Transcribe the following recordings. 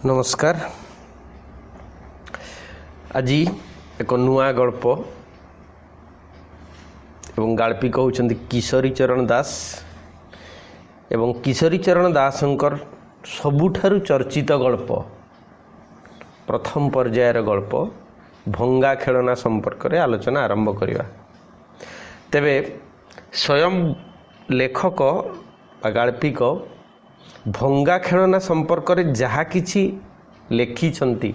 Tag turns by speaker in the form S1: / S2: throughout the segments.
S1: नमस्कार। आज एक नुआ गल्प एवं गाल्पिक होउछन्ति किशोरी चरण दास एवं किशोरी चरण दासंकर सबुठारु चर्चित गल्प प्रथम पर्यायर गल्प भंगा खेलना संपर्क रे आलोचना आरंभ करिवा। तेबे स्वयं लेखक बा गाल्पिक भंगा खेलना संपर्क रे जहा किछि लेखिछन्ति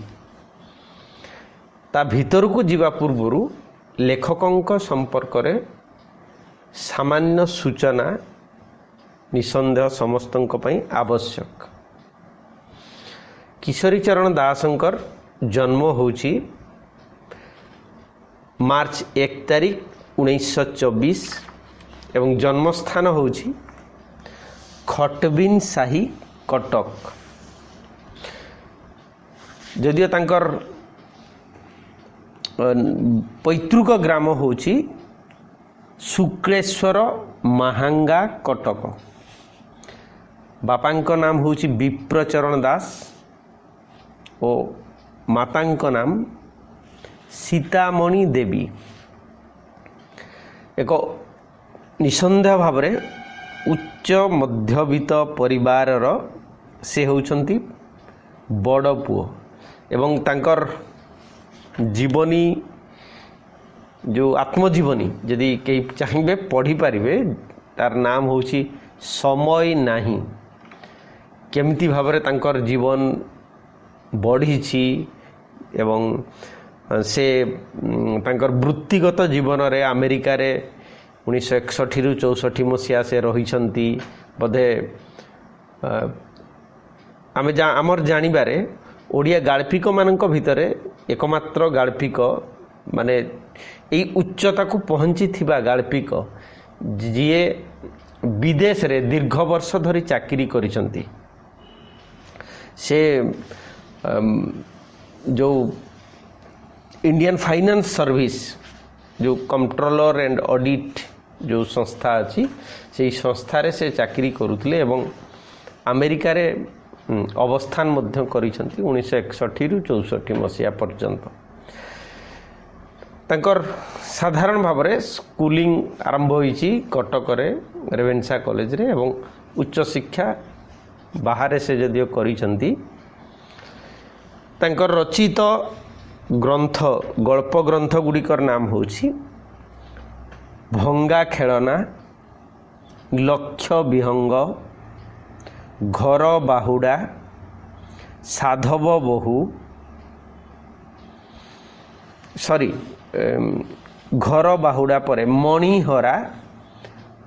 S1: ता भीतर को जीवा पूर्वरु लेखकंक संपर्क रे सामान्य सूचना निसंदेह समस्तंक पई आवश्यक। किशोरी चरण दासंकर जन्म होउछि मार्च 1 तारिख 1924 एवं जन्मस्थान होउछि खटबिन साही कटक। जदियो तांकर पैतृक ग्राम होउछि शुक्लेश्वर महांगा कटक। बापांक नाम होउछि विप्रचरण दास और मातांक नाम सीतामणि देवी। एक निसंदेह भावरे उच्च मध्यवित्त परिवार से होउछन्ति बड़ पुओ एवं तांकर जीवनी जो आत्मजीवनी यदि कई चाहिए पढ़ी पारिबे तार नाम होउछि समय नाही। केमिति भावरे तांकर जीवन बढ़ी एवं से तांकर वृत्तिगत जीवन रे अमेरिका रे 1961 रु 64 मसीहा से रही बोधे आमर जानिबारे ओडिया गाल्पिक मानक भितरे एकमात्र गाल्पिक माने एई उच्चता को पहुंची थिबा गाल्पिक जिए विदेश रे दीर्घ वर्ष धरी चाकरी करिसंती। से जो इंडियन फाइनेंस सर्विस जो कंट्रोलर एंड ऑडिट जो संस्था अच्छी से संस्था रे से चाकरी करुले एवं अमेरिका रे अवस्थान मध्य करिसंती 1961 रु 64 मसीहा पर्यंत। तांकर साधारण भाव रे स्कूलिंग आरंभ होईची कटक रे रेवेन्सा कॉलेज रे एवं उच्च शिक्षा बाहर से जदियो करिसंती। तांकर रचित ग्रंथ गल्प ग्रंथ गुड़िकर नाम होउछि भंगा खेलना, लक्ष्य विहंग, घर बाहुडा, साधव बहु घर बाहुडा परे मणिहरा,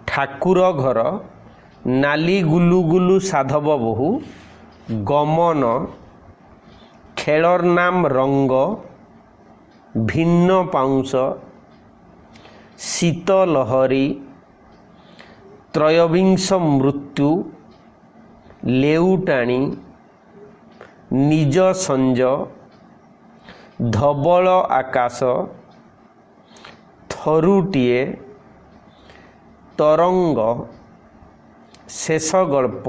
S1: ठाकुर घर, नाली गुलु गुलु साधव बहु, गमन, खेलर नाम रंग, भिन्न पाउंस, शीत लहरी, त्रयोविंश मृत्यु, लेउटाणी, निज संज, धबल आकाश, थरुटिए, तरंग, शेष गल्प,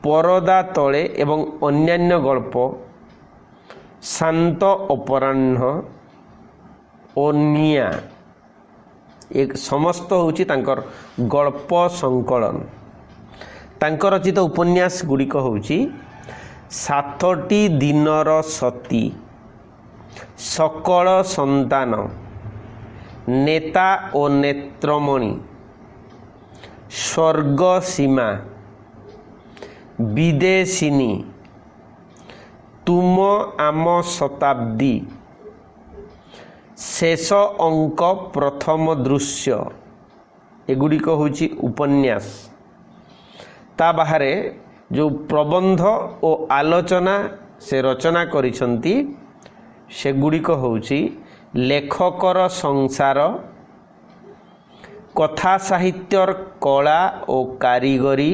S1: परदा तले एवं अन्यान्य गल्प, शांत अपराह्न और निया एक समस्त होउछि तांकर गल्प संकलन। तांकर रचित उपन्यास गुड़िक होउछि 7टी दिनर सती, सकल संतान, नेता और नेत्रमणि, स्वर्ग सीमा, विदेशिनी, तुम आम शताब्दी, शेष अंक प्रथम दृश्य एगुड़िक होउछि उपन्यास। ता बाहरे जो प्रबंध और आलोचना से रचना करिसंती सेगुड़िक होउछि लेखकर संसार, कथा साहित्यर कला और कारीगरी,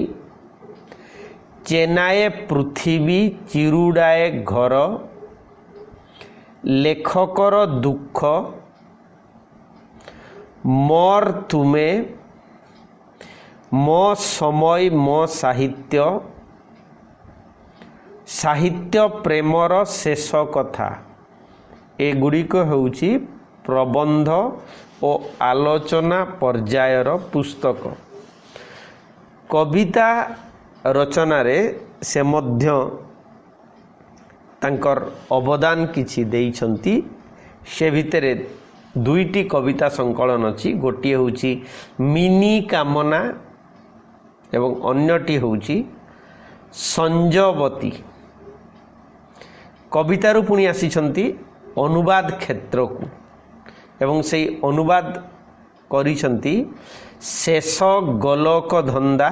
S1: चेनाए पृथ्वी चिरुडाए घर, लेखकर दुख, मोर तुमे, मो समय मो साहित्य, साहित्य प्रेमर शेष कथा एगुड़िक होउछि प्रबंध और आलोचना पर्यायर पुस्तक। कविता रचना रे से मध्य तांकर अवदान किछि देइछंती। से भितरे दुईटी कविता संकलन अछि, गोटे होउछि मिनी कामना एवं अन्यटी होउछि संजवती। कवितारू पुणी आसीछंती अनुवाद क्षेत्र को एवं से अनुवाद करिछंती शेष गोलक धंदा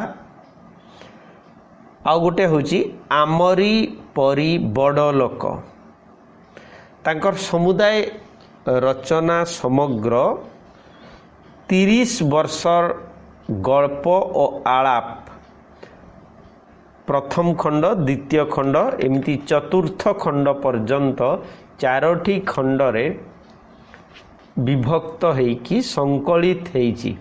S1: आउ गोटे होची आमरी परी बड़ लोक। तांकर समुदाय रचना समग्र 30 वर्षर गल्प और आलाप प्रथम खंड द्वितीय खंड एमती चतुर्थ खंड पर्यंत 4टी खंडरे विभक्त होइकी संकलित होइछि।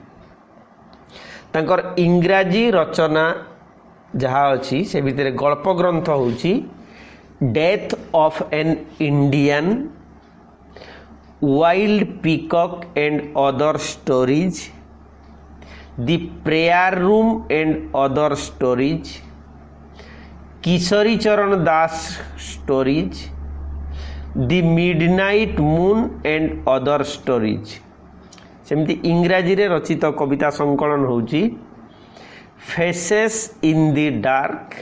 S1: तांकर इंग्राजी रचना जहाँ अच्छी से भितर गल्प ग्रंथ होउछि death of an Indian, wild peacock and other stories, the prayer room and other stories, Kishori Charan Das stories, the midnight moon and other stories. सेमती इंग्राजी रे रचित कविता संकलन होउछि faces in the dark,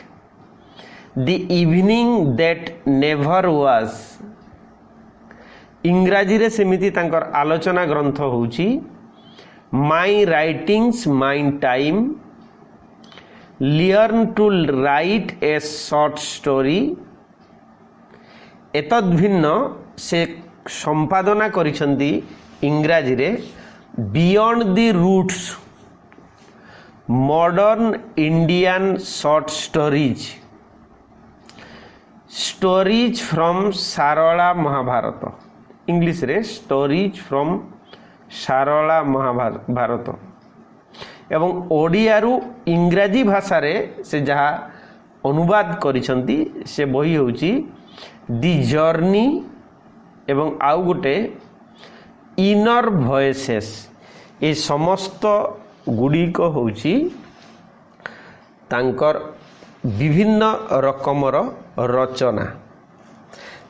S1: the evening that never was. इंग्राजी रे सेमिति तांकर आलोचना ग्रंथ होउछि my writings my time, learn to write a short story. एतद्भिन्न से संपादना करिसंती इंग्राजी रे beyond the roots, modern Indian short stories, stories from Sarala Mahabharat. English रे स्टोरीज फ्रॉम सारला महाभारत एवं ओडियारू इंग्राजी भाषा रे से जहाँ अनुवाद करिसंती से बही होउछि दि जर्नी एवं आउ गोटे इनर भॉइसेस। ये समस्त गुड़िक होउछि तांकर विभिन्न रकमर रचना।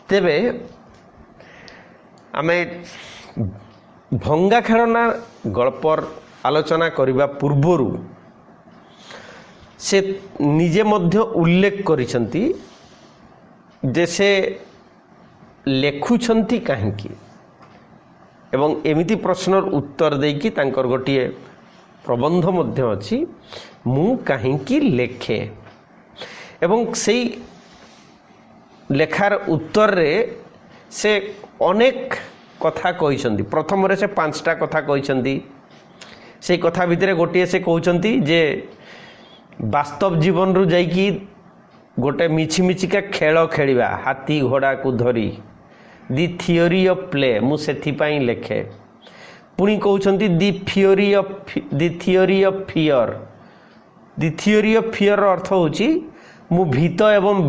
S1: तेबे आमे भंगा खेलना गल्पर आलोचना करिबा पूर्वरु से निजे मध्य उल्लेख करिसंती जे से लेखुछंती काहेकि एवं एमिति प्रश्नर उत्तर देकी तांकर गोटिए प्रबंध मध्य अछि मु काहेकि लेखे एवं सेई लेखार उत्तर रे से अनेक कथा कहिसंती। प्रथम रे से 5टा कथा कहिसंती। से कथा भितरे गोटिए से कहउचंती जे वास्तव जीवन रु जाइकी गोटे मिछि मिछिका खेल खेलिबा हाथी घोड़ा को धरी दि थियोरी ऑफ प्ले मु सेथि पई लेखे। पुणी कहउचंती the theory of fear. The theory of fear अर्थ होची मु भीत एवं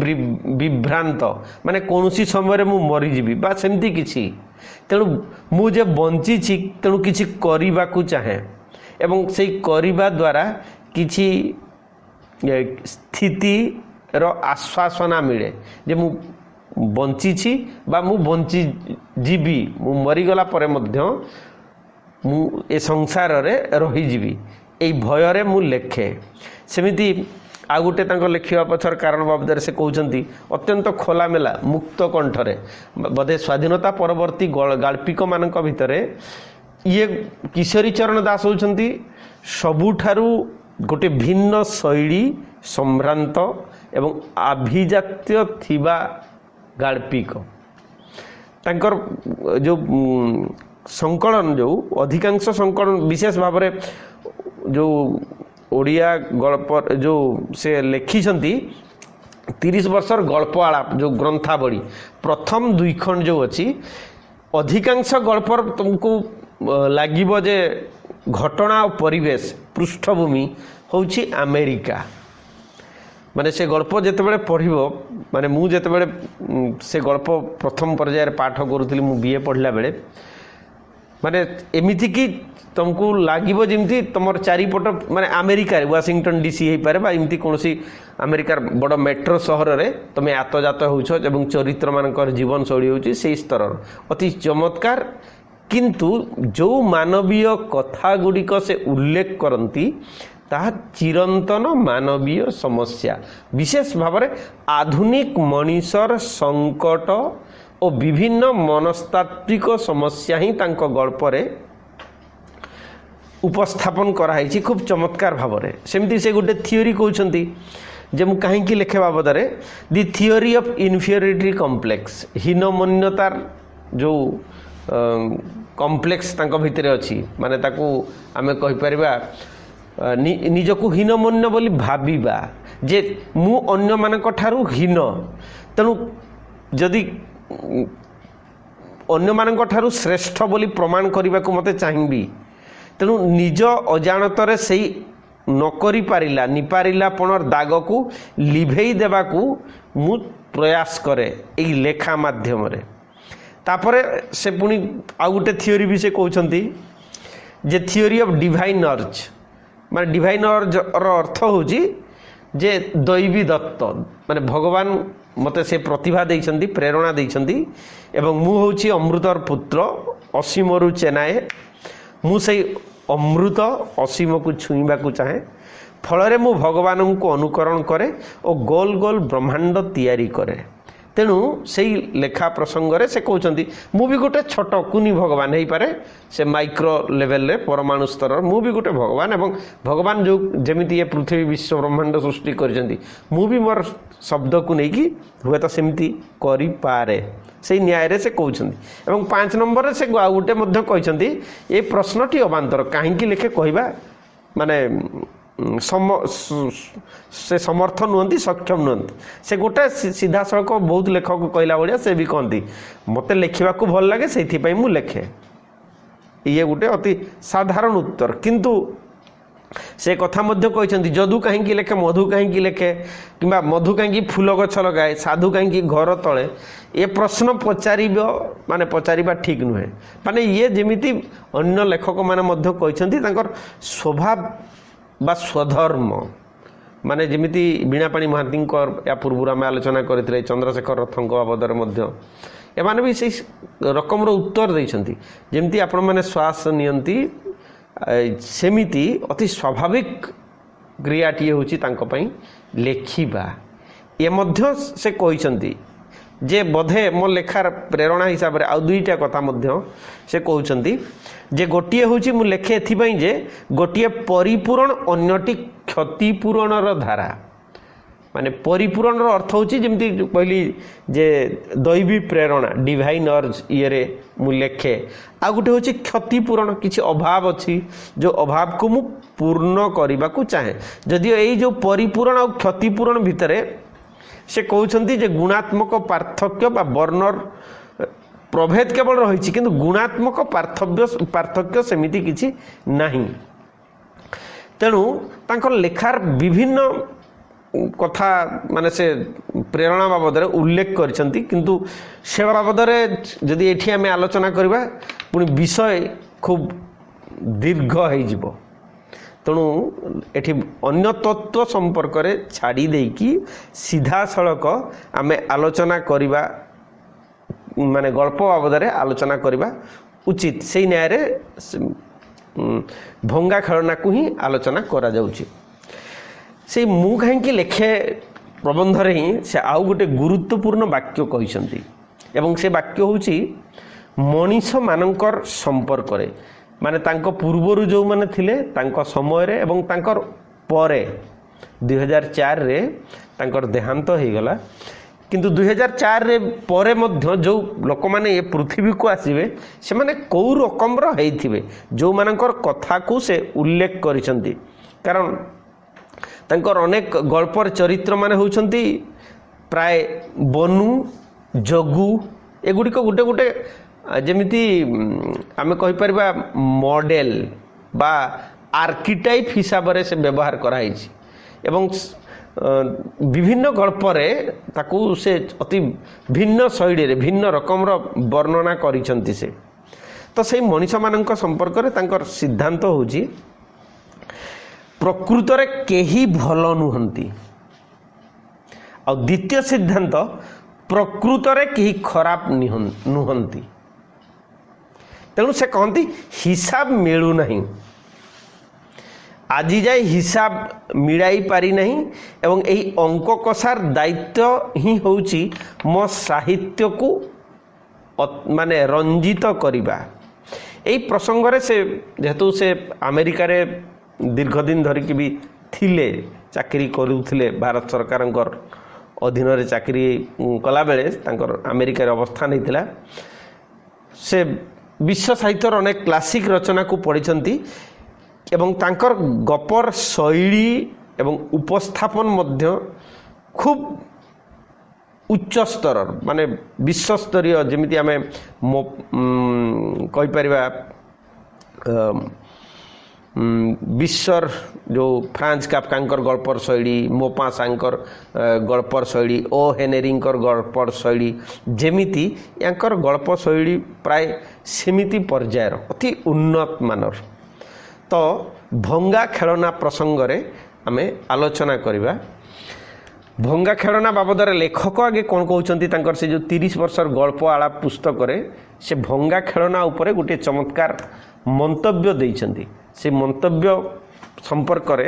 S1: विभ्रांत माने कोनोसी समय मु मरी जीवी बा सेमती किछि। तेणु मु जे बंची छी तेणु किछि करिबा को चाहे एवं से करिबा द्वारा किछि स्थिति रो आश्वासना मिले जे मु बंची छी बा मु बंची जीवी मु मरी गला परे मध्य मु ए संसार रे रही जीवी एई भय रे मु लेखे। सेमिति आ गोटे तांको लेखिबा पछर कारण बाबदरे से कहउचंती अत्यंत खोलामेला मुक्त कंठरे बधे स्वाधीनता परवर्ती गाल्पिक मानक भितरे ये किशोरी चरण दास होउचंती सबुठारू गोटे भिन्न शैली संभ्रांत एवं आभिजात्य थिबा गाल्पिक। तांकर जो संकलन जो अधिकांश संकलन विशेष भाव में जो ओडिया गल्प जो से लेखिछंती 30 वर्षर गल्प आलाप जो ग्रंथावली प्रथम 2 खंड जो अच्छी अधिकांश गल्पर तुमको लागिबो जे घटना और परिवेश पृष्ठभूमि होउछि अमेरिका। माने से गल्प जेतेबेले पढ़िबो माने मु जेते बेले से गल्प प्रथम पर्यायर पाठ करूଥିଲି मु बीए पढ़ला बेले माने एमिति कि तुमको लागिबो जेमती तुमर चारिपट माने अमेरिका वाशिंगटन डीसी हे पारे बा एमती कोनसी अमेरिकार बड़ मेट्रो सहर रे तुम आतजात होउछ एवं चरित्र मानकर जीवन शैली होउची से स्तर अति चमत्कार किंतु जो मानवीय कथा गुड़िक से उल्लेख करती ताहा चिरंतन मानवीय समस्या विशेष भाव में आधुनिक मनीषर संकट और विभिन्न मनस्तात्विक समस्या ही तांको गल्प रे उपस्थापन कराई खूब चमत्कार भाव में सेमती से गोटे थियोरी कहते जे मु कहीं लेखे बाबद दि थियोरी ऑफ इन्फीरियरिटी कॉम्प्लेक्स हीनमन्यतार जो कॉम्प्लेक्स तांको भितरे अछि माने ताकू आमे कहि परिबा निजको हीनमन्य बोली भाबिबा जे मु अन्य मानक ठारू हीन तेणु जदि अन्य मानक ठारू श्रेष्ठ बोली प्रमाण करने को मते चाहिए तेणु निज अजाणतरे से नकरी पारिला निपारिलापणर दाग को लिभेई देवाकू मु प्रयास करे एई लेखा माध्यम रे तापरे से पुणी आउ गोटे थियोरी भी से कहते जे थियोरी ऑफ डिवाइन अर्ज माने डिवाइन अर्ज अर्थ होची जे दैवी दत्त माने भगवान मते से प्रतिभा देइछंती प्रेरणा देइछंती एवं मु होची अमृतर पुत्र असीमरु चेनाए मु से अमृत असीम को छुईबा को चाहे फल मु भगवान को अनुकरण करे और गोल गोल ब्रह्मांड तैयारी करे तेणु से लेखा प्रसंग रे से कहते मु भी गोटे छोट कुनी भगवान हो पारे से माइक्रो लेवल रे परमाणु स्तर मु भी गोटे भगवान एवं भगवान जो जमीती ये पृथ्वी विश्व ब्रह्मांड सृष्टि करछंती मु भी मोर शब्द को लेकिन हुए तो सेमती करि पारे से न्याय रे से कहते एवं 5 नंबर से गोटे मध्य कहते ये प्रश्नटी अबांतर कहीं लेखे कहवा माने से समर्थ नुहति सक्षम नुहति से गोटे सीधा सड़क बहुत लेखक कहला भाया से भी कहती मत लिखा भल लगे से मु लेखे ये गोटे अति साधारण उत्तर किंतु से कथा मध्य कहते जदू कहीं लेखे मधु कहीं लेखे कि मधु कहीं फूल गछ लगाए साधु कहीं घर तले ये प्रश्न पचार माने पचारिबा ठीक नुहे माने ये जमीती अन्य लेखक माने मध्य कहते स्वभाव बा स्वधर्म माने जमीती वीणापाणी महांती या पूर्व आम आलोचना करते चंद्रशेखर रथों बाबद एमाने भी से रकम उत्तर देइछंती जमीती आपण माने श्वास नियंती सेमिति अति स्वाभाविक क्रियाटी होची तांको पई लेखिबा ये मध्य से कहते जे बोधे मो लेखार प्रेरणा हिसाब से आउ दुईटा कथा मध्य से कहते जे गोटे हूँ मु लेखे एथिपाई जे गोटे परिपूरण अन्यटी क्षतिपूरणर धारा माने परिपूरण अर्थ होची जेमती कहली जे दैवी प्रेरणा डिवाइन अर्ज ये मु लेखे आ गोटे होची क्षतिपूरण किछि अभाव अछि जो अभाव को मु पूर्ण करने को चाहे जदियो यही जो परिपूरण और क्षतिपूरण भितरे से कहते जे गुणात्मक पार्थक्य बा वर्णर प्रभेद केवल रही किंतु गुणात्मक पार्थक्य सेमिति किछि नहीं तेणु तांकर लेखार विभिन्न कथा माने से प्रेरणा बाबद उल्लेख करछंती किंतु से बाबद जदि एठी आमे आलोचना करबा पुणी विषय खूब दीर्घ हो जिवो तेणु एठी अन्य तत्व संपर्क रे छाड़ी देकी सीधा सड़क आमे आलोचना करबा माने गल्प बाबद आलोचना करबा उचित से न्याय रे भंगा खेलना को ही आलोचना करा जाउची से मु कहीं लेखे प्रबंध रे ही से आउ गोटे गुरुत्वपूर्ण वाक्य कहते एवं से वाक्य होची मनीष मानकर संपर्क रे माने तांको पूर्वरु जो माने थिले तांको समय रे एवं तांकर परे 2004 रे तांकर देहांत हो गला किंतु 2004 रे परे मध्य जो लोक माने ये पृथ्वी को आसीबे से माने कौ रकम रो हेइथिबे जो मानकर कथा को से उल्लेख करिसंती कारण तांकर अनेक गल्पर चरित्र माने होउछंती प्राय बनू जगू एगुड़िक गोटे गोटे जमिति आमे कहि परबा मॉडल बा आर्किटाइप हिसाब से व्यवहार कराई एवं विभिन्न गल्परे ताकू से अति भिन्न शैली भिन्न रकम वर्णना करिसंती से तो से मनीष मानक संपर्क में तांकर सिद्धांत होची प्रकृत रे केही भल नुहंती और द्वितीय सिद्धांत प्रकृत रे केही खराब नुहंती तेणु से कहती हिसाब मिलू नहीं आज जाए हिसाब मिलाई पारि नहीं एवं यही अंक कषार दायित्व ही होची मो साहित्य को माने रंजित करिबा यही प्रसंग रे से जेहेतु से अमेरिका रे दीर्घ दिन धरिकी भी थिले चाकरी करुथिले भारत सरकार अधीन रे चाकरी कला बेले तांकर अमेरिका रे अवस्था नहीं थिला से विश्व साहित्यर अनेक क्लासिक रचना को पढ़ी एवं तांकर गपर शैली एवं उपस्थापन मध्य खूब उच्च स्तर माने विश्व स्तरीय जमिति आमे कहि परिबा विश्वर जो फ्रांस काफ्कांकर गल्पर शैली मोपासांकर गल्पर शैली ओ हेनेरिंकर गल्पर शैली जेमिति यांकर गल्प शैली प्राय सेमिति पर्यायर अति उन्नत मानर तो भंगा खेलना प्रसंग रे आमे आलोचना करिबा भंगा खेलना बाबद लेखक आगे कौन कहते तांकर से जो 30 वर्षर गल्प आला पुस्तक रे से भंगा खेलना उपरे गोटे चमत्कार मंतव्य देइछंती से मंतव्य संपर्क रे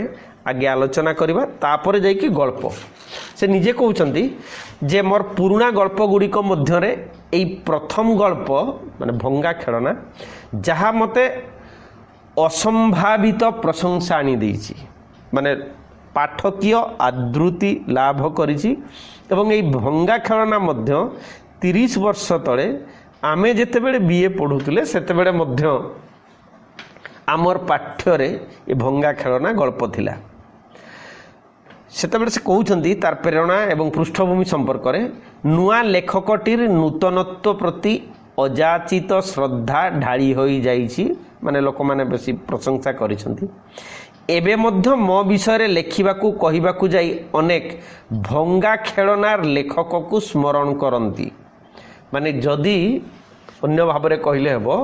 S1: आगे आलोचना करिबा तापर जाई कि गल्प से निजे कहउछंती जे मोर पुराना गल्प गुड़िक मध्य रे एई प्रथम गल्प माने भंगा खेलना जहा मते असंभावित प्रशंसा आनी देइछि माने पाठकीय आदृति लाभ करिछि एवं एई भंगा खेलना मध्य 30 वर्ष तले आमे जेते बेले बीए पढुतले सेते बेले मध्य आमर पाठ्य रे ए भंगा खेलना गल्प थिला सेते बेले से कहउछंती तार प्रेरणा एवं पृष्ठभूमि संपर्क रे नुआ लेखकटीर नूतनत्व प्रति अजाचित श्रद्धा ढाली होई जाइछि माने लोक माने बेसी प्रशंसा करिसंती एबे मध्य मो विषय रे लेखिबाकू कहिबाकू जाई अनेक भंगा खेलनार लेखक को स्मरण करंती माने जदि अन्य भाव रे कहिले हेबो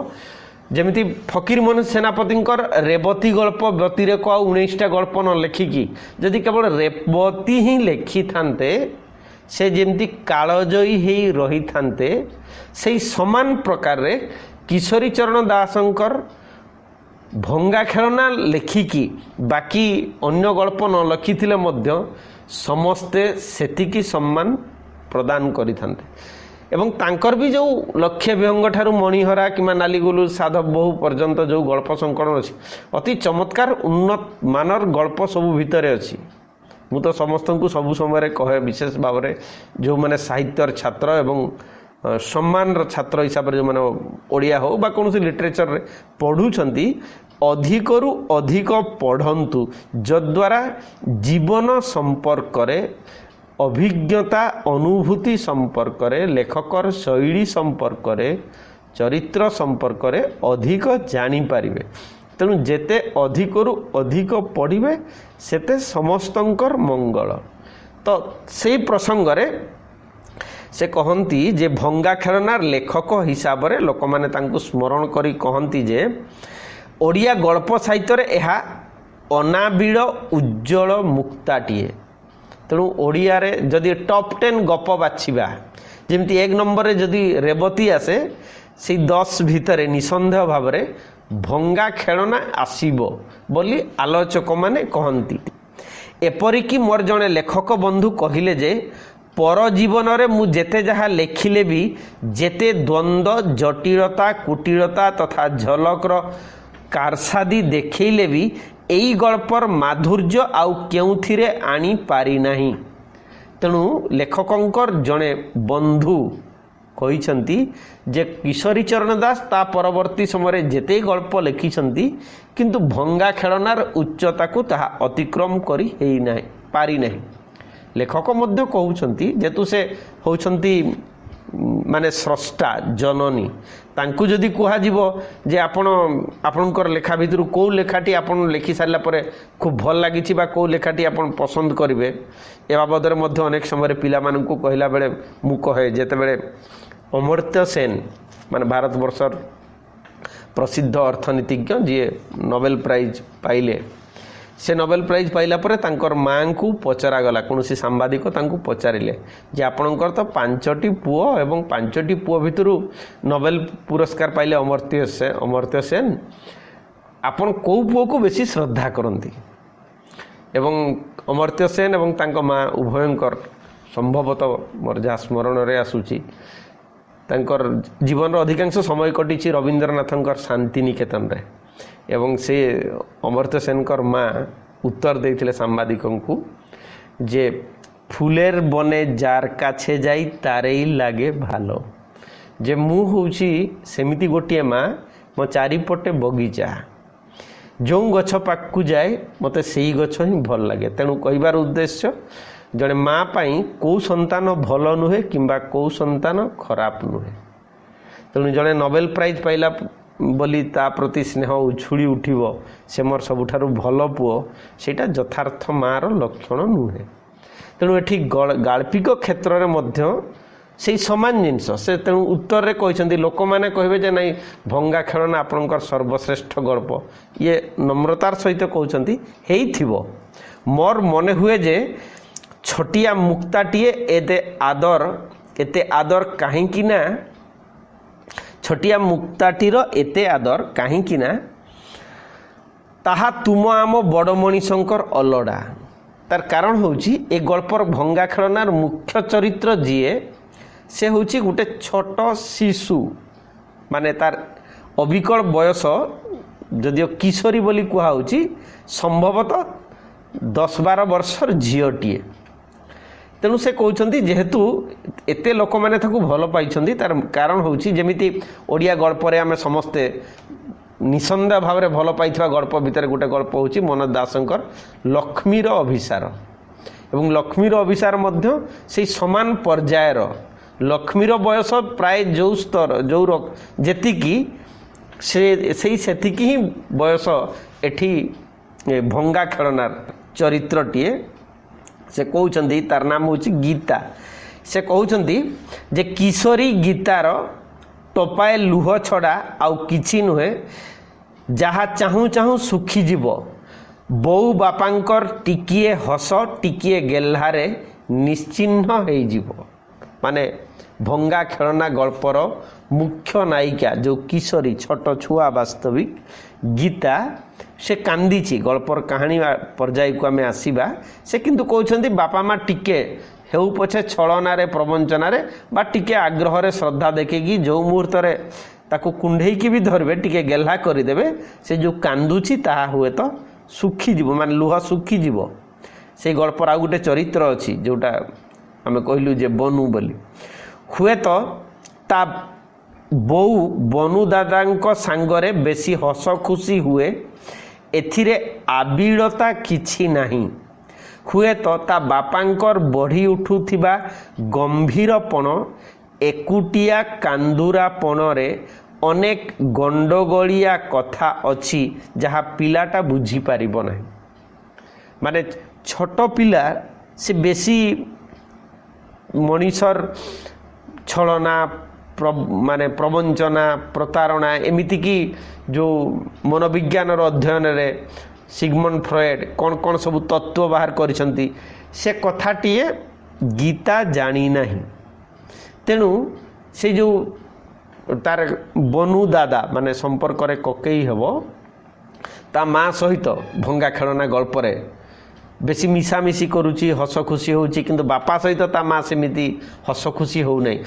S1: जेमिति फकीर मोहन सेनापतिंकर रेवती गल्प व्यतिरेक आ 19टा गल्प न लेखिकी जदि केवल रेवती ही लेखि थांते से जेमिति कालजयी हे रही थांते से समान प्रकार रे किशोरी चरण दासंकर भंगा खेलना लेखिकी बाकी अन्य गल्प न लिखिथिले मध्य समस्ते सेतिकी सम्मान प्रदान करिथांते एवं तांकर भी जो लक्ष्य विहंग ठारू मणिहरा किमा नालीगुलु साधव बहु पर्यंत जो गल्प संकलन अछि अति चमत्कार उन्नत मानर गल्प सबु भितरे अछि मु तो समस्त को सबु समय कहे विशेष भाव में जो माने साहित्यर छात्र एवं सम्मान छात्र हिसाब से जो माने ओडिया हो बा कौन लिटरेचर रे पढ़ुछंती अधिकरु अधिक पढ़ंतु जद्वारा जीवन संपर्क रे अभिज्ञता अनुभूति संपर्क रे लेखकर शैली संपर्क रे चरित्र संपर्क रे अधिक जानी पारिबे तेणु जेते अधिकरु अधिक पढ़िबे सेते समस्तंकर मंगल तो से प्रसंग रे से कहती जे भंगा खेलनार लेखक हिसाब से लोक मैंने स्मरण करी कहती जे ओडिया गल्प साहित्य रे एहा अनाबिल उज्जवल मुक्ताटीए तेणु ओडिया रे जदि टॉप 10 गप बाछिबा जेमती 1 नंबर रे जदि रेवती आसे से 10 भितरे निसंदेह भाव रे भंगा खेलना आसीबो बोली आलोचक माने कहती एपरिकी मोर जने लेखक बंधु कहिले जे पर जीवन रे मु जेते जहा लेखिले भी जेते द्वंद्व जटिलता कुटिलता तथा झलकर कारसादी देखैले भी एई गल्पर माधुर्य आउ केउथिरे आनी पारि नाही तेणु लेखकंकर जने बंधु कहिसंती जे किशोरी चरण दास ता परवर्ती समय जेते गल्प लिखिसंती किंतु भंगा खेलनार उच्चता को ताहा अतिक्रम करी हेई नाही पारि नाही लेखक मध्य कहउछंती जेतु से होउछंती माने स्रष्टा जननी तांकु जदि कुहाजिब जे आपणकर लेखा भितर कौ लेखाटी आपण लिखि सारा पर खूब भल लगी कौ लेखाटी आपण पसंद करेंगे ए बाबद में अनेक समय पिला मानकु कहला बेले मु कहे जेते बेले अमर्त्य सेन माने भारत वर्षर प्रसिद्ध अर्थनीतिज्ञ जी नोबेल प्राइज पाइले से नोबेल प्राइज पाइला परे तांकर मां को पचरा गला कौनसी सांबादिक तांको पचारिले जे आपणकर तो 5टी पुओ एवं 5टी पुओ भितरु नोबेल पुरस्कार पाइले अमर्त्य सेन आपण को पुओ को बेसी श्रद्धा करंती एवं अमर्त्य सेन एवं तांको मां उभयंकर संभवतः मोर जा स्मरण रे आसुची तांकर जीवन अधिकांश समय कटिछि रवींद्रनाथंकर शांति निकेतन रे एवं से अमर्त्य सेनकर माँ उत्तर देते सांबादिकों को जे फुलेर बने जार काछे जाई तारे लागे भालो जे मु होउछि सेमिति गोटे माँ मो चारिपटे बगीचा जो गछ पाखु जाए मते सेही गछ ही भल लागे तेणु कहबार उद्देश्य जड़े माँ पाई कौ संतान भल नुहे किंबा कौ संतान खराब नुहे तेणु जड़े नोबेल प्राइज पाइला बोली ता प्रति स्नेह उछुड़ी उठिबो से मोर सबुठारु भल पुओ सेटा यथार्थ मार लक्षण नुहे तेणु एठी गाल्पिक क्षेत्र में मध्य से समान जिनस से तेणु उत्तर रे कहते लोक मैंने कहे जे नाई भंगा खेलना आपणकर सर्वश्रेष्ठ गल्प ये नम्रतार सहित कहते हेइथिबो मोर मने हुए जे छोटिया मुक्ताटीए एते आदर कहीं ना छोटिया मुक्ताटीर एते आदर कहीं ना ताहा तुम आम बड़ मनीषंकर अलड़ा तार कारण होउची ए गल्पर भंगा खेलनार मुख्य चरित्र जीए से होउची गोटे छोट शिशु माने तार अविकल बयस जदिओ किशोरी बोली कुहाउची संभवतः 10-12 वर्षर झीटीए तेणु से कहते जेहेतु एते लोक मैंने भल पाई तार कारण होउची जेमिति ओडिया गल्पर आम समस्ते निसंदेह भाव में भल पाई गल्प भितर गोटे गल्प होउची मनोज दासंकर लक्ष्मीर अभिसार एवं लक्ष्मीर अभिसार मध्य से समान पर्यायर लक्ष्मीर बयस प्राय जो स्तर जो जेतिकी से ही बयस एठी भंगा खेलनार चरित्रटीए से कहते तार नाम हूँ गीता से कहते जे किशोरी गीतार टोपाए लुह छड़ा आउ किछि नुहे जहा चाहू चाहू सुखी जीव बौ बापांकर टिकिए हस टिकिए गेल्हारे निश्चिह्न हो जीव माने भंगा खेलना गल्पर मुख्य नायिका जो किशोरी छोट छुआ वास्तविक गीता से कांदीची गल्पर कहानी पर्याय को आम आसवा से किंतु कहते बापा माँ टिके हेउ पछे छलनारे प्रवंचनारे बा टिके आग्रह श्रद्धा देखी जो मुहूर्त ताकू कुंढे की भी धरबे टिके गेल्हा करदेवे से जो कांदुची ताहा हुए तो सुखी जीव मान लुह सुखी जीव से गल्पर आ गोटे चरित्र अच्छी जोटा आम कहलु जे बनू बोली हुए तो ता बो बनू दादा सांगरे बेसी हस खुशी हुए एथिरे आबिड़ता किछि नाही हुए तो ता बापांकर बढ़ी उठुथिबा गंभीरपण एकुटिया कांदुरापण रे अनेक गंडगोलिया कथा अच्छी जहाँ पिलाटा बुझी पारिबो नाही माने छोट पिला से बेसी मनीषर छलना माने प्रवंचना प्रतारणा एमिति की जो मनोविज्ञान अध्ययन रे सिगमंड फ्रॉयड कौन कौन सब तत्व बाहर करिसंती से कथाटीए गीता जानी नहीं तेणु से जो तार बनू दादा माने संपर्क रे ककेई हेबो ता माँ सहित भंगा खेलना गल्परे बेसी मिशामिशी करुची हस खुशी होउची किंतु बापा सहित ता माँ सेमिति हस खुशी हो नहीं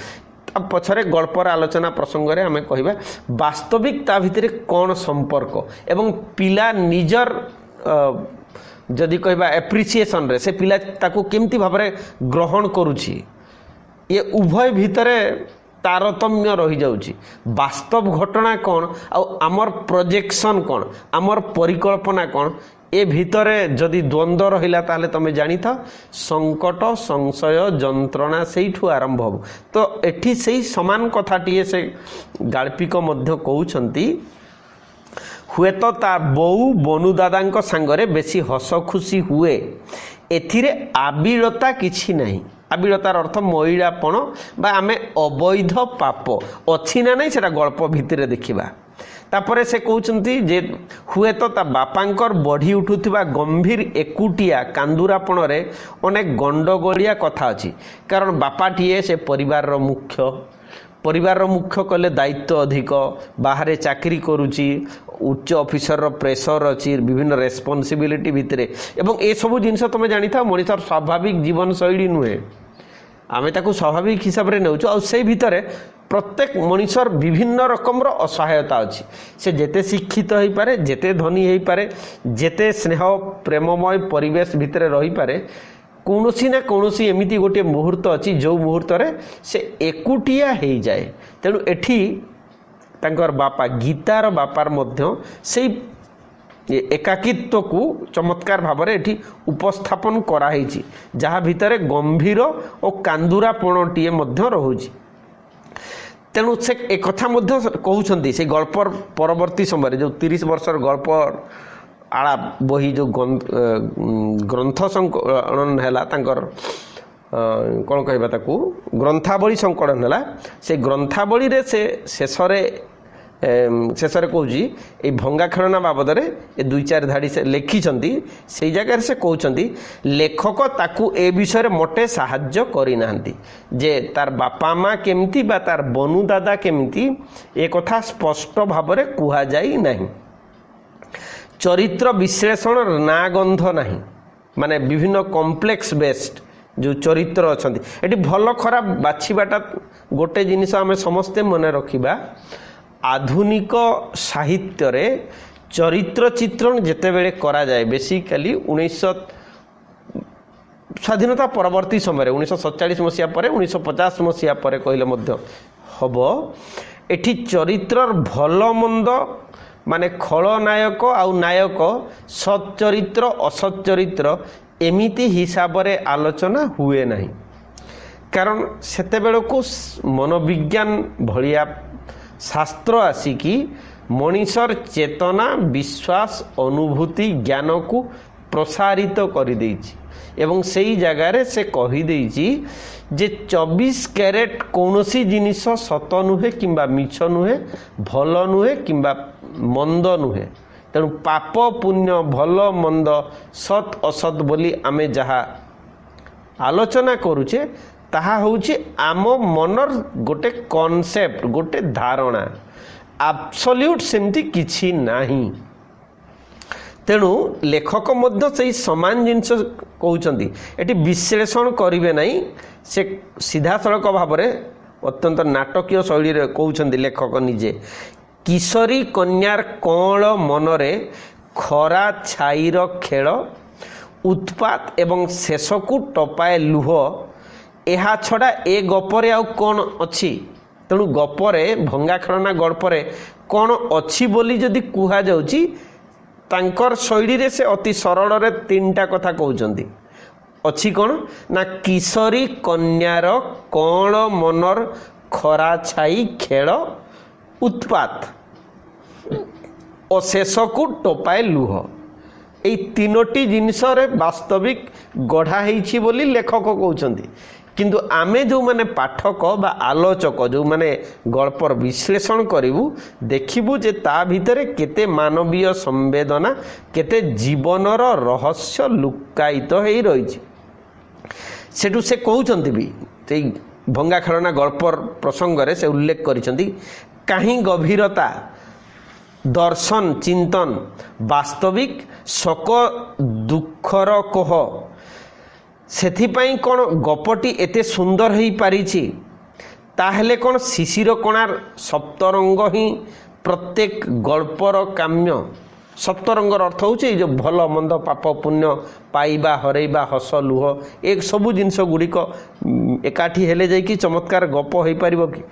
S1: पछरे गल्पर आलोचना प्रसंग रे आमे कहिबा वास्तविक ता भितरे कौन संपर्क एवं पिला निजर जदि कहबा एप्रिसिएशन रे से पिला ताकू केमती भाबरे ग्रहण करूची ये उभय भितरे तारतम्य रही जाउची वास्तव घटना कौन आमर प्रोजेक्शन कौन आमर परिकल्पना कौन ए भितरे जदि द्वंद्व रहिला ताहले तमे जानी था संकट संशय जंत्रणा सेठू आरंभ हो। तो एठी सेही समान कथाटीए से गाल्पिक मध्य कहउछंती हुए तो ता बोऊ बनु दादा सांगरे बेसी हस खुशी हुए एथिरे आबिलता किछि नहीं। आबिलतार अर्थ महिलापण बा आमे अवैध पाप अछि ना नहीं सेटा गल्प भितरे देखिबा। तापरे से कहउछंती जे हुए तो ता बापांकर बढ़ी उठुथिबा गंभीर एकुटिया कांदुरापण रे अनेक गंडगोलिया कथा अछि। कारण बापाटीए से परिवार रो मुख्य, परिवार मुख्य कले दायित्व अधिक, बाहर चाकरी करुची, उच्च ऑफिसर रो प्रेशर अच्छी, विभिन्न रेस्पॉन्सिबिलिटी भितरे एवं ए सब जिनस तुम जानी था मनिषर स्वाभाविक जीवन शैली नुहे, आमे ताकू स्वाभाविक हिसाब रे नेउछु। आ से भितरे प्रत्येक मनिषर विभिन्न रकम रो असहायता अच्छी। से जेते शिक्षित होई पारे, जेते धनी होई पारे, जेते स्नेह प्रेममय परिवेश भितरे रही पारे, कौनसी ना कौनसी एमिति गोटे मुहूर्त अच्छी जो मुहूर्त रे से एकुटिया हो जाए। तेणु एठी तांकर बापा गीतार बापार मध्य से एकाकित्व को चमत्कार भाव में एठी उपस्थापन कराई, जहाँ भितर गंभीर और कांदुरापणटीए मध्य रहुछि। तेणु से एक कथा मध्य कहउछंती से गल्पर परवर्ती समय जो 30 वर्षर गल्प आला बही जो ग्रंथ संकलन है कौन कहबा ताकू ग्रंथावली संकलन है। से ग्रंथावली रे से शेषरे कहूँ ये भंगा खेलना बाबद ए 2-4 धाड़ी से लिखिछंती। से जगह से कहउछंती लेखक ताकू ए विषय मोटे साहाय्य करि नाहंती जे तार बापा माँ केमती बा तार बनु दादा केमती ए कथा स्पष्ट भाव में कुहा जाई नहीं। चरित्र विश्लेषण ना गंध नहीं, माने विभिन्न कॉम्प्लेक्स बेस्ड जो चरित्र अच्छी एटी भल खराब बाछिबाटा गोटे जिनिस आमे समस्ते मने रखिबा। आधुनिक साहित्य रे चरित्र चित्रण जेते बेले करा जाए बेसिकली 1900 स्वाधीनता परवर्ती समय 1947 मसीहा पर 1950 मसीहा पर कहले मध्य हबो। एठी चरित्रर भल मंद माने खलनायक आउ नायक सत् चरित्र असत् चरित्र एमिति हिसाब रे आलोचना हुए नहीं। कारण सेते बेलको मनोविज्ञान भलिया शास्त्र आसिकी मनीषर चेतना विश्वास अनुभूति ज्ञान को प्रसारित कर देइछि एवं सेई जगार से कही देइछि जे 24 कैरेट कौनसी जिनिस सत नुहे किंबा मिछ नुहे, भल नुहे किंबा मंद नुहे। तेणु पाप पुण्य भल मंद सत असत बोली आमे जहा आलोचना करुचे ताहा होउछि आम मनर गोटे कॉन्सेप्ट गोटे धारणा, एब्सोल्यूट सेमती किछि नाही। तेणु लेखक मध्य से समान जिनस कहउछंती एटी विश्लेषण करिवे नहीं। से सीधा सड़क भाव में अत्यंत नाटकीय शैली रे कहउछंती लेखक निजे किशोरी कन्यार कौल मनरे खरा छाईर खेल उत्पात एवं शेषकू टपाए लुह एहा छड़ा ए गपरे आउ कौन अच्छी। तेणु गपरे भंगा खेलना गल्परे कौन अच्छी बोली जदि कुहा जाउची तांकर शैली रे से अति सरल रे 3टा कथा कहउचंती। अच्छी कौन ना किशोरी कन्यार कौन मनर खरा छाई खेल उत्पात और शेषकू टपाए लुह ए 3टी जिनिस रे वास्तविक गढ़ा हेछि बोली लेखक कहउचंती। किंतु आमे जो माने पाठक बा आलोचक जो माने गल्पर विश्लेषण करिवु देखिबु जे ता भितरे केते मानवीय संवेदना केते जीवनर रहस्य लुकायित हेई रहिछि। सेठु से कहउचंती भी ते भंगा खेलना गल्पर प्रसंग रे से उल्लेख करिसंती काहीं गभीरता दर्शन चिंतन वास्तविक शोक दुखर कोह सेथिपाई कौन गपटी एते सुंदर हो पारिछि ताहले कौन शिशिर कणार सप्तरंग ही प्रत्येक गल्पर काम्य सप्तरंगर अर्थ होची जो भल मंद पाप पुण्य पाइबा हरैबा हस लुह एक सबू जिनस गुड़िक एकाठी हेले जाइकी चमत्कार गप हो पारिबो कि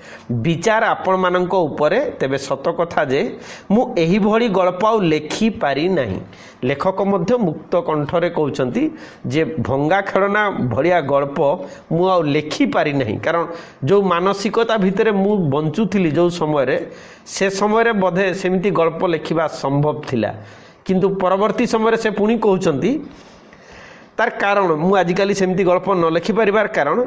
S1: विचार आपण मानक उपरे तेबे सत कथा जे मु एही भली गल्प आउ लेखि पारि नाही लेखक मध्य मुक्त कंठरे कहउचंती जे भंगा खेलना भलिया गल्प मु आउ लेखि पारि नाही कारण जो मानसिकता भितरे मु बंचुथिली जो समय रे से समय रे बधे सेमिति गल्प लेखिबा संभव थिला किंतु परवर्ती समय से पुणी कहउचंती तार कारण मु आजिकाली सेमती गल्प न लिखि परिवार कारण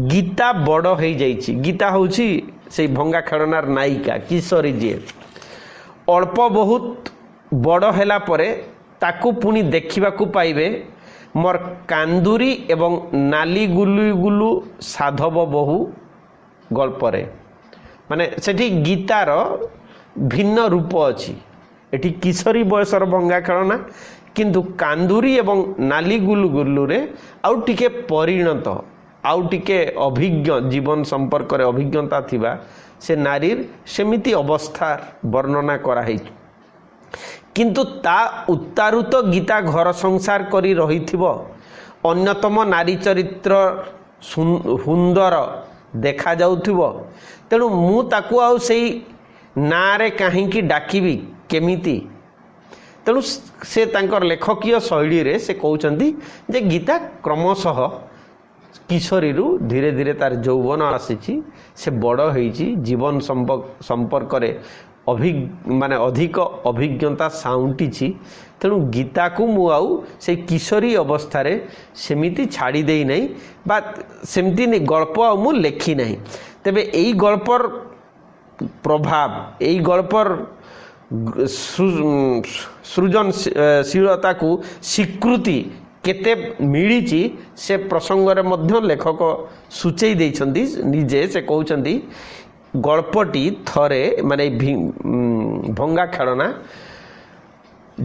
S1: गीता बड़ हो जाइछि गीता होछि से भंगा खेलनार नायिका किशोरी जी अल्प बहुत बड़ हैला परे ताकू पुणी देखिबाकू पाइबे मोर कांदुरी एवं नाली गुलु गुलु साधव बहु गल्परे माने सेठी गीतार भिन्न रूप अछि एठी किशोरी बयसर भंगा खेलना किंतु कांदुरी एवं नाली गुलु गुलु रे आउ टिके परिणत आउ टिके अभिज्ञ जीवन संपर्क रे अभिज्ञता थिबा से नारीर सेमिति अवस्था वर्णना कराई किंतु ता उत्तारुत गीता घर संसार करी रहिथिबो अन्यतम नारी चरित्र सुंदर देखा जाउथिबो तेणु मु ताकू आउ सेई नारे काहींकी डाकिबी केमिति तेणु से तांकर लेखकीय शैली रे से कहउचंती जे गीता क्रमशः किशोरी रु धीरे धीरे तार यौवन आसीची से बड़ होईची जीवन संपर्क रे माने अधिक अभिज्ञता साउंटीची तेणु गीता को मु आउ से किशोरी अवस्था रे सेमिति छाड़ी देई नै बा सेमिति नै गल्प आ मु लेखि नै तबे एई गल्पर प्रभाव एई गल्पर सृजनशीलता को स्वीकृति केते मिली से प्रसंग रे मध्य लेखक सूचई देइछंती निजे से कहउछंती गल्पटी थरे माने भंगा खेलना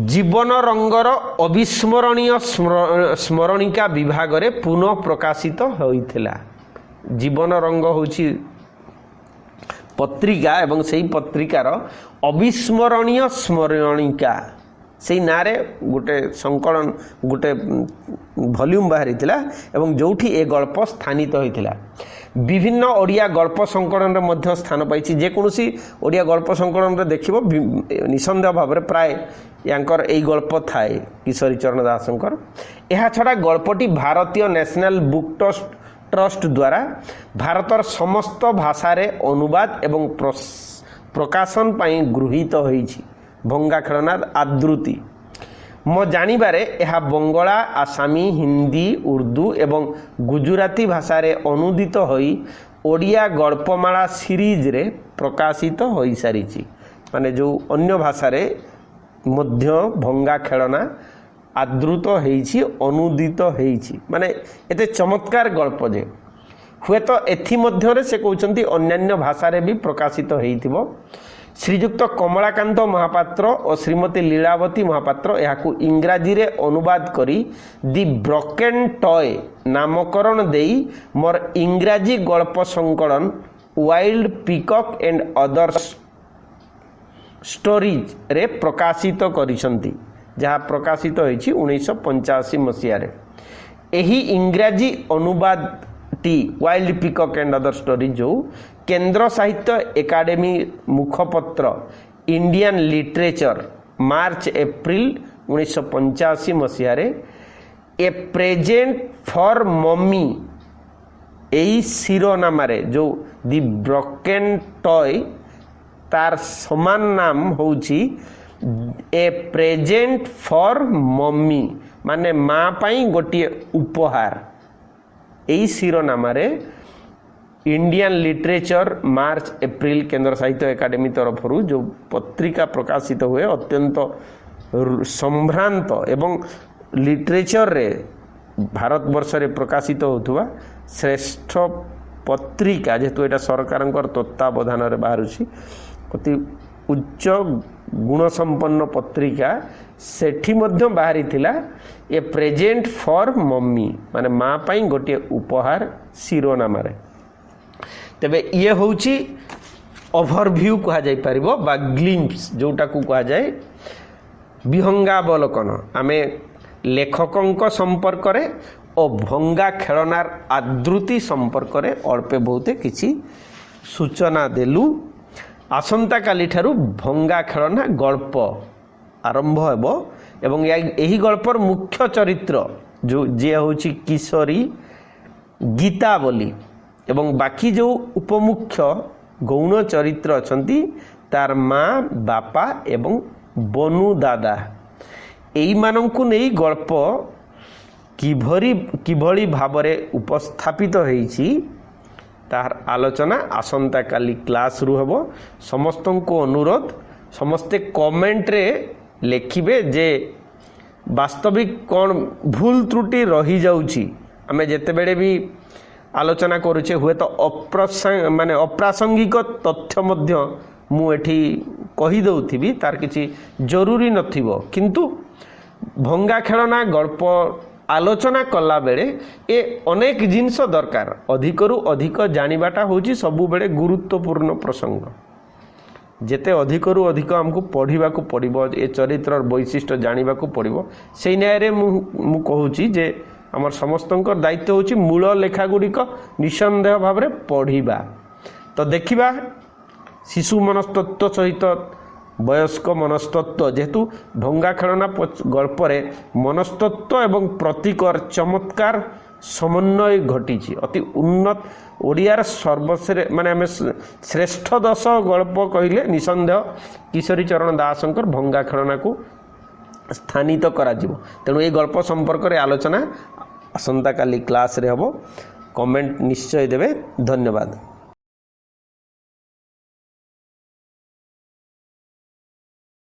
S1: जीवन रंगर अविस्मरणीय स्मरणिका विभाग रे पुनः प्रकाशित होइथिला जीवन रंग होछि पत्रिका एवं सेही पत्रिकार अविस्मरणीय स्मरणिका से नारे गोटे संकलन गोटे वॉल्यूम बाहरी थिला एवं जोठी ए गल्प स्थानित होइथिला विभिन्न ओडिया गल्प संकलन रे मध्य स्थान पाइछि जे कोनोसी ओडिया गल्प संकलन रे देखिबो निसंदेह भाव रे प्राय यांकर एई गल्प थाए किशोरी चरण दासंकर एहा छडा गल्पटी भारतीय नेशनल बुक ट्रस्ट द्वारा भारतर समस्त भाषा रे अनुवाद एवं प्रकाशन पाई गृहीत होईछि भंगा खेलना आदृति मो जानिबारे एहा बंगला आसामी हिंदी उर्दू एवं गुजराती भाषा रे अनुदित होई ओडिया गल्पमाला सीरीज रे प्रकाशित होई सारिछि माने जो अन्य भाषा रे मध्य भंगा खेलना आदृत होईछि अनुदित होईछि माने एते चमत्कार गल्प जे हुए तो एथि मध्य रे से कहउचंती अन्यान्य भाषा रे भी प्रकाशित होईथिबो श्रीजुक्त कमलाकांत महापात्र और श्रीमती लीलावती महापात्र याकू इंग्राजी रे अनुवाद करी दि ब्रोकेन टॉय नामकरण देई मोर इंग्राजी गल्प संकलन wild peacock and other stories रे प्रकाशित करिसंती जहाँ प्रकाशित होईछि 1985 मसीह रे एही इंग्राजी अनुवाद T wild peacock and other stories जो केंद्र साहित्य एकाडेमी मुखपत्र इंडियन लिटरेचर मार्च एप्रिल 1985 मसीह रे ए प्रेजेंट फॉर मम्मी एई शिरोनाम रे जो दि ब्रोकेन टॉय तार समान नाम होउछि ए प्रेजेंट फॉर मम्मी माने माँ पाई गोटे उपहार एई शिरोनाम रे इंडियन लिटरेचर मार्च एप्रिल केंद्र साहित्य एकाडेमी तरफ जो पत्रिका प्रकाशित हुए अत्यंत संभ्रांत एवं लिटरेचर रे भारत वर्ष रे प्रकाशित होथुवा श्रेष्ठ पत्रिका जेतु एटा सरकार तत्वावधान रे बाहरुछि अति उच्च गुण संपन्न पत्रिका सेठी मध्य बाहरी थिला ए प्रेजेंट फॉर मम्मी माने माँ पाई गोटे उपहार शिरोनाम रे तेबे ये होउची ओवरव्यू कहा जाय परिबो बा ग्लिम्प्स जोटा को कहा जाय विहंगावलोकन आमे लेखकों संपर्क और भंगा खेलनार आदृति संपर्क अल्पे बहुते किसी सूचना देलु। आसंता काली ठारू भंगा खेलना गल्प आरंभ हेबो एवं यही गल्पर मुख्य चरित्र जो जे होची किशोरी गीता बोली एवं बाकी जो उपमुख्य गौण चरित्र अछंती तार माँ बापा एवं बनु दादा एई मानंकु नेई गल्प किभली भावरे उपस्थापित होईछि तार आलोचना आसंता काली क्लास रु हेबो। समस्तन को अनुरोध समस्ते कमेंट रे लेखिबे जे वास्तविक कौन भूल त्रुटि रही जाउछि। आमे जेते बेले भी आलोचना करूचे हुए तो माने अप्रासंगिक तथ्य मध्य मु एठी कही दउथिबी तार किछि जरूरी नथिबो किंतु भंगा खेलना गल्प आलोचना कला बेले ए अनेक जिनस दरकार अधिकरु अधिक जानिबाटा होची सबु बेले गुरुत्वपूर्ण प्रसंग जेते अधिकरु अधिक हमको पढ़िबा को पड़िबो ए चरित्र वैशिष्ट्य जानिबा को पड़िबो सेई न्याय रे मु कहूची जे हमर समस्तंकर दायित्व होची मूल लेखा गुड़िक निसंदेह भाव रे पढ़िबा। तो देखिबा शिशु मनस्तत्व सहित वयस्क मनस्तत्व जेहेतु भंगा खेलना गल्परे मनस्तत्व एवं प्रतीकर चमत्कार समन्वय घटी अति उन्नत ओडियार सर्वश्रे माने आम श्रेष्ठ 10 गल्प कहले निसंदेह किशोरी चरण दासंकर भंगा खेलना को स्थानित करा जिवो। तेणु ये गल्प संपर्क रे आलोचना आसंता काली क्लास रे हबो। कमेंट निश्चय देवे। धन्यवाद।